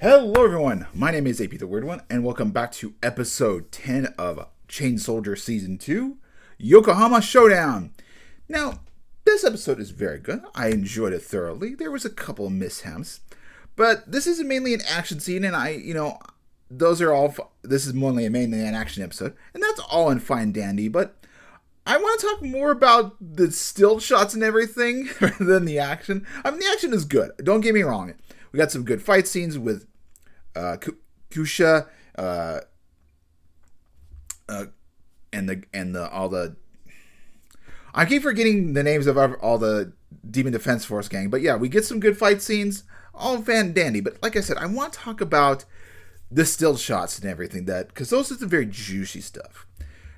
Hello everyone, my name is AP the Weird One, and welcome back to episode 10 of Chain Soldier Season 2, Yokohama Showdown. Now, this episode is very good. I enjoyed it thoroughly. There was a couple of mishaps, but this is mainly an action scene, and this is mainly an action episode, and that's all in fine dandy, but I want to talk more about the still shots and everything rather than the action. I mean, the action is good. Don't get me wrong. We got some good fight scenes with Kusha, and all the. I keep forgetting the names of all the Demon Defense Force gang, but yeah, we get some good fight scenes, all fan dandy. But like I said, I want to talk about the still shots and everything because those are the very juicy stuff.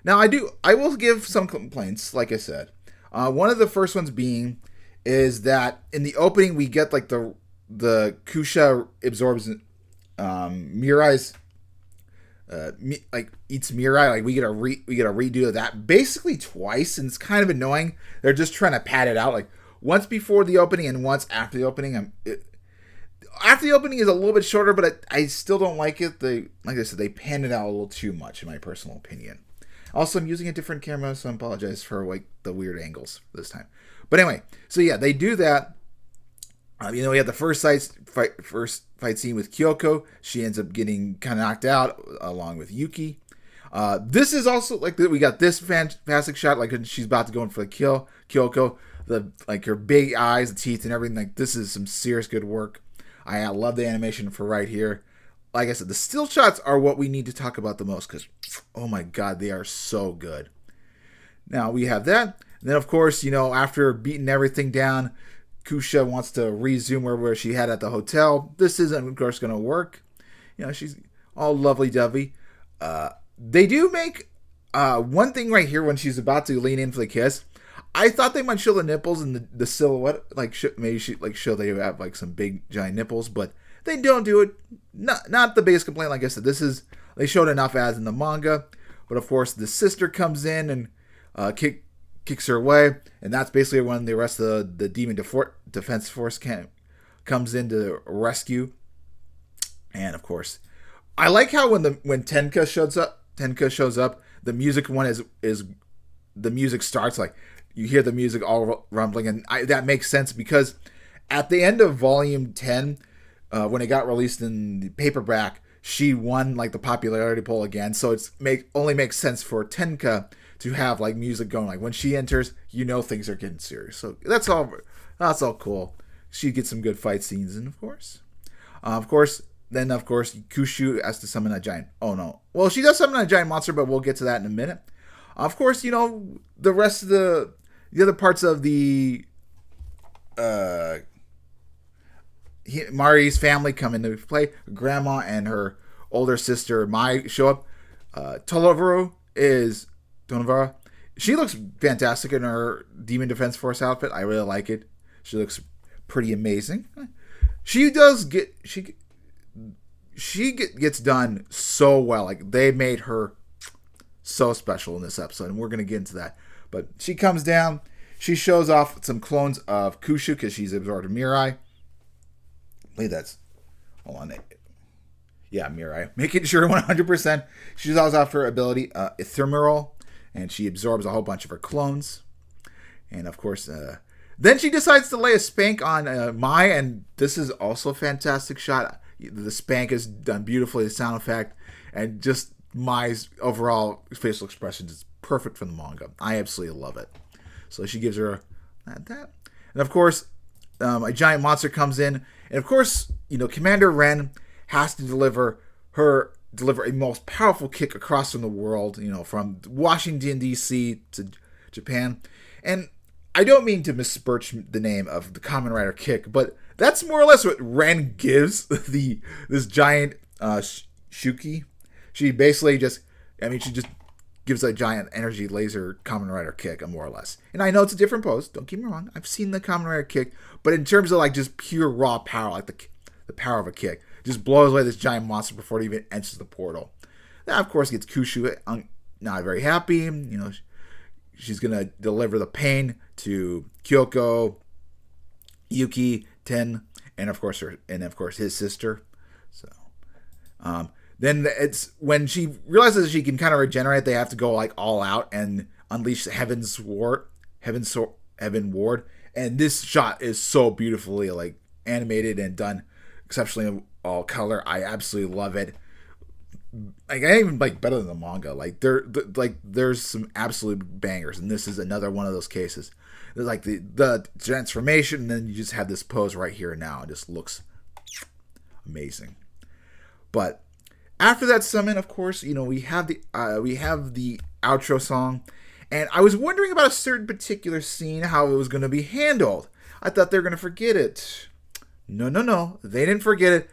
Now I will give some complaints. Like I said, one of the first ones is that in the opening we get like the Kusha absorbs Mirai's eats Mirai. Like we get a redo of that basically twice, and it's kind of annoying. They're just trying to pad it out, like once before the opening and once after the opening. After the opening is a little bit shorter, but I still don't like it. Like I said, they panned it out a little too much in my personal opinion. Also, I'm using a different camera, so I apologize for like the weird angles this time. But anyway, so yeah, they do that. We have the first fight scene with Kyoko. She ends up getting kind of knocked out along with Yuki. This is also like we got this fantastic shot, like when she's about to go in for the kill. Kyoko, her big eyes, the teeth, and everything. Like this is some serious good work. I love the animation for right here. Like I said, the still shots are what we need to talk about the most because, oh my god, they are so good. Now we have that. And then of course, after beating everything down, Kusha wants to resume where she had at the hotel. This isn't, of course, going to work. She's all lovely-dovey. They do make one thing right here when she's about to lean in for the kiss. I thought they might show the nipples and the silhouette, maybe show they have like some big giant nipples, but they don't do it. Not the biggest complaint. Like I said, they showed enough as in the manga, but of course the sister comes in and kicks her away, and that's basically when the rest of the Demon Defense Force comes in to rescue. And of course, I like how when Tenka shows up, the music is the music starts, like you hear the music all rumbling, and that makes sense because at the end of Volume 10, when it got released in the paperback, she won like the popularity poll again, so only makes sense for Tenka to have like music going. Like when she enters, things are getting serious. So that's all cool. She gets some good fight scenes, and of course, Kushu has to summon a giant. Oh no! Well, she does summon a giant monster, but we'll get to that in a minute. Of course, the rest of the other parts of the Mari's family come into play. Her grandma and her older sister Mai show up. Tonovara, she looks fantastic in her Demon Defense Force outfit. I really like it. She looks pretty amazing. She gets done so well. Like they made her so special in this episode, and we're gonna get into that. But she comes down. She shows off some clones of Kushu because she's absorbed Mirai. I believe that's. Hold on. Yeah, Mirai. Making sure 100%. She's also off her ability, Ephemeral, and she absorbs a whole bunch of her clones. And of course, then she decides to lay a spank on Mai, and this is also a fantastic shot. The spank is done beautifully, the sound effect, and just Mai's overall facial expression is perfect for the manga. I absolutely love it. So she gives her that. And of course, a giant monster comes in, and of course, Commander Ren has to deliver a most powerful kick across from the world, from Washington, D.C. to Japan. And I don't mean to besmirch the name of the Kamen Rider kick, but that's more or less what Ren gives this giant Shuki. She basically she just gives a giant energy laser Kamen Rider kick, more or less. And I know it's a different pose, don't get me wrong. I've seen the Kamen Rider kick, but in terms of like just pure raw power, like the power of a kick, just blows away this giant monster before it even enters the portal. That, of course, gets Kushu not very happy. She's going to deliver the pain to Kyoko, Yuki, Ten, and of course his sister. So, then it's when she realizes she can kind of regenerate, they have to go like all out and unleash Heaven Ward. And this shot is so beautifully like animated and done exceptionally all color. I absolutely love it. Like I even like better than the manga. Like there's some absolute bangers, and this is another one of those cases. There's like the transformation, and then you just have this pose right here and now. It just looks amazing. But after that summon, of course, we have the outro song, and I was wondering about a certain particular scene, how it was going to be handled. I thought they were going to forget it. No, they didn't forget it.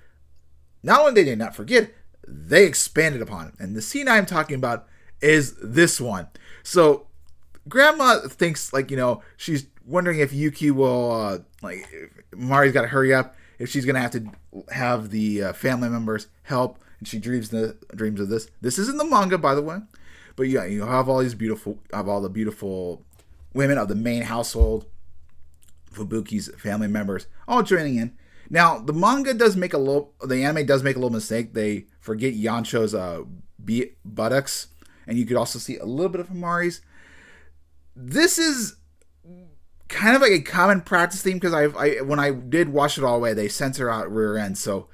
Not only did they not forget it, they expanded upon it. And the scene I'm talking about is this one. So Grandma thinks she's wondering if Yuki will if Mari's got to hurry up, if she's gonna have the family members help, and she dreams of this. This is in the manga, by the way. But yeah, you have all the beautiful women of the main household, Fubuki's family members, all joining in. Now, the anime does make a little mistake. They forget Yancho's buttocks, and you could also see a little bit of Amari's. This is kind of like a common practice theme, because when I did watch it all the way, they censor out rear end, so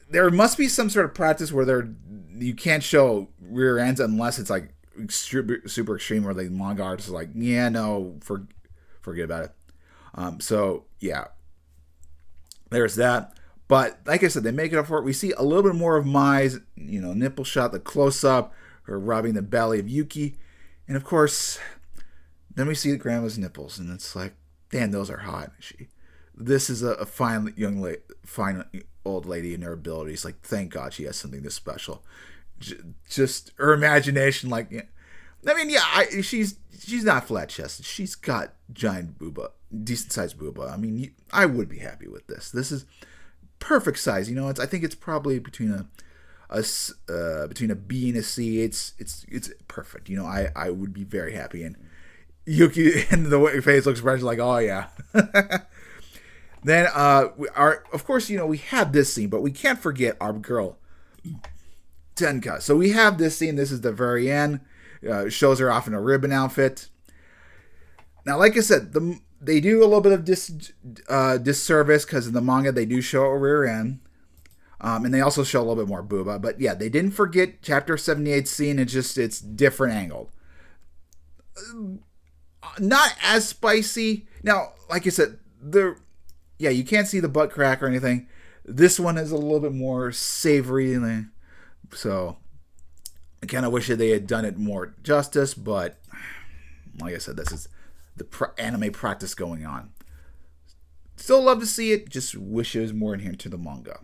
there must be some sort of practice where you can't show rear ends unless it's like super extreme, where the manga artist is like, yeah, no, forget about it. So yeah. There's that. But like I said, they make it up for it. We see a little bit more of Mai's, nipple shot, the close-up, her rubbing the belly of Yuki. And of course, then we see Grandma's nipples, and it's like, damn, those are hot. This is a fine fine old lady in her abilities. Like, thank God she has something this special. Just her imagination, she's not flat-chested. She's got giant booba, decent-sized booba. I mean, I would be happy with this. This is perfect size. I think it's probably between a B and a C. It's perfect. I would be very happy. And Yuki and the way her face looks like, oh yeah. Then of course, we have this scene, but we can't forget our girl Tenka. So we have this scene. This is the very end. Shows her off in a ribbon outfit. Now, like I said, they do a little bit of disservice, because in the manga they do show a rear end, and they also show a little bit more booba. But yeah, they didn't forget chapter 78 scene. It's different angled. Not as spicy. Now, like I said, you can't see the butt crack or anything. This one is a little bit more savory, so I kind of wish that they had done it more justice, but like I said, this is the anime practice going on. Still love to see it, just wish it was more adherent to the manga.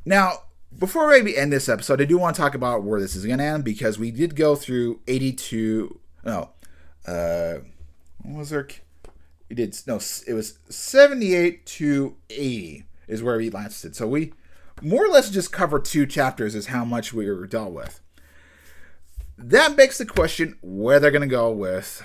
Now, before we maybe end this episode, I do want to talk about where this is going to end, because we did go through 82. No, what was there? It was 78 to 80 is where we lasted. So we more or less just covered 2 chapters is how much we were dealt with. That begs the question where they're going to go with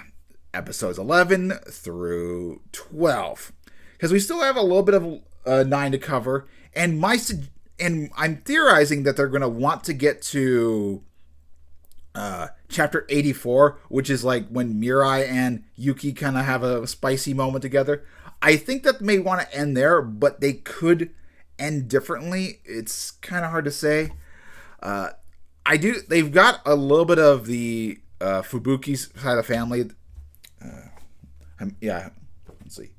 episodes 11 through 12. Because we still have a little bit of 9 to cover. And I'm theorizing that they're going to want to get to chapter 84, which is like when Mirai and Yuki kind of have a spicy moment together. I think that they may want to end there, but they could end differently. It's kind of hard to say. They've got a little bit of the Fubuki's side of the family. Let's see.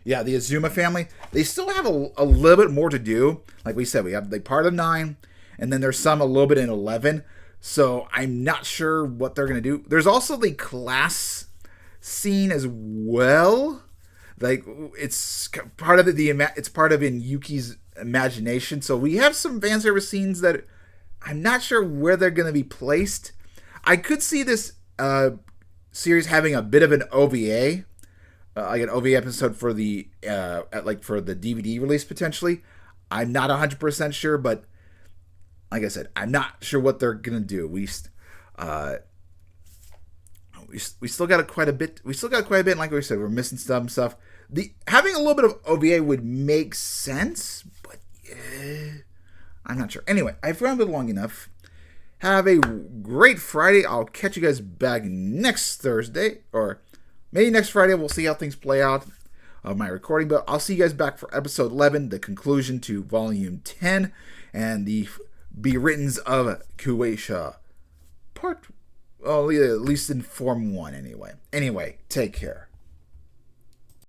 The Azuma family. They still have a little bit more to do. Like we said, we have part of 9, and then there's some a little bit in 11. So I'm not sure what they're going to do. There's also the class scene as well. Like, it's part of it's part of in Yuki's imagination. So we have some fan service scenes that I'm not sure where they're going to be placed. I could see this series having a bit of an OVA, like an OVA episode for the for the DVD release potentially. I'm not 100% sure, but like I said, I'm not sure what they're going to do. We still got quite a bit. We still got quite a bit. And like we said, we're missing some stuff. having a little bit of OVA would make sense, but I'm not sure. Anyway, I've rambled long enough. Have a great Friday. I'll catch you guys back next Thursday, or maybe next Friday. We'll see how things play out of my recording, but I'll see you guys back for episode 11, the conclusion to volume 10, and the Be-Writtens of Kueisha part, well, at least in form 1 anyway. Anyway, take care.